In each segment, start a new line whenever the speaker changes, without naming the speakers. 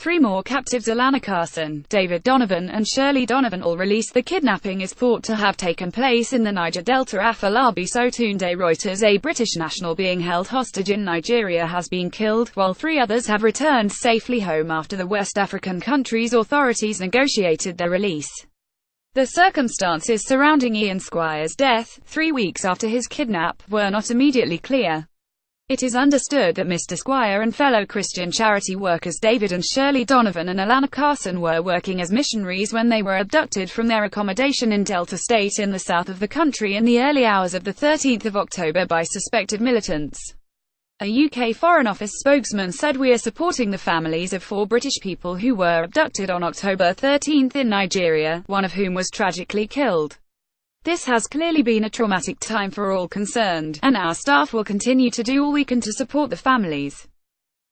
Three more captives, Alana Carson, David Donovan and Shirley Donovan, all released. The kidnapping is thought to have taken place in the Niger Delta. Afolabi Sotunde. Reuters. A British national being held hostage in Nigeria has been killed, while three others have returned safely home after the West African country's authorities negotiated their release. The circumstances surrounding Ian Squire's death, 3 weeks after his kidnap, were not immediately clear. It is understood that Mr. Squire and fellow Christian charity workers David and Shirley Donovan and Alana Carson were working as missionaries when they were abducted from their accommodation in Delta State in the south of the country in the early hours of the 13th of October by suspected militants. A UK Foreign Office spokesman said, "We are supporting the families of 4 British people who were abducted on October 13 in Nigeria, one of whom was tragically killed. This has clearly been a traumatic time for all concerned, and our staff will continue to do all we can to support the families.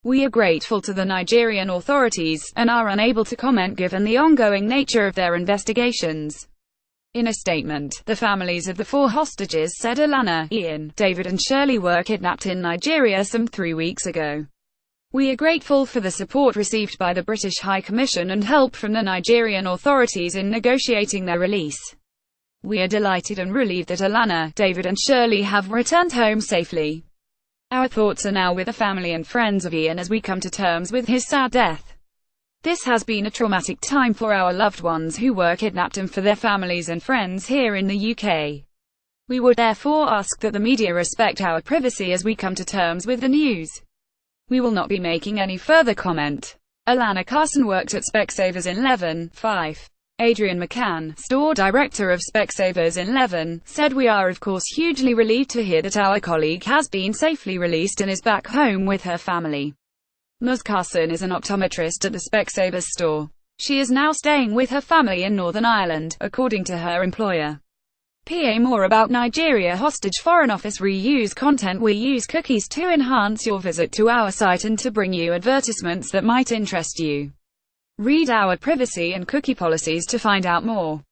We are grateful to the Nigerian authorities, and are unable to comment given the ongoing nature of their investigations." In a statement, the families of the 4 hostages said Alana, Ian, David and Shirley were kidnapped in Nigeria some 3 weeks ago. "We are grateful for the support received by the British High Commission and help from the Nigerian authorities in negotiating their release. We are delighted and relieved that Alana, David and Shirley have returned home safely. Our thoughts are now with the family and friends of Ian as we come to terms with his sad death. This has been a traumatic time for our loved ones who were kidnapped and for their families and friends here in the UK. We would therefore ask that the media respect our privacy as we come to terms with the news. We will not be making any further comment." Alana Carson worked at Specsavers in Leven, Fife. Adrian McCann, store director of Specsavers in Leven, said, "We are of course hugely relieved to hear that our colleague has been safely released and is back home with her family. Ms. Carson is an optometrist at the Specsavers store. She is now staying with her family in Northern Ireland, according to her employer." PA more about Nigeria hostage. Foreign Office. Reuse content. We use cookies to enhance your visit to our site and to bring you advertisements that might interest you. Read our privacy and cookie policies to find out more.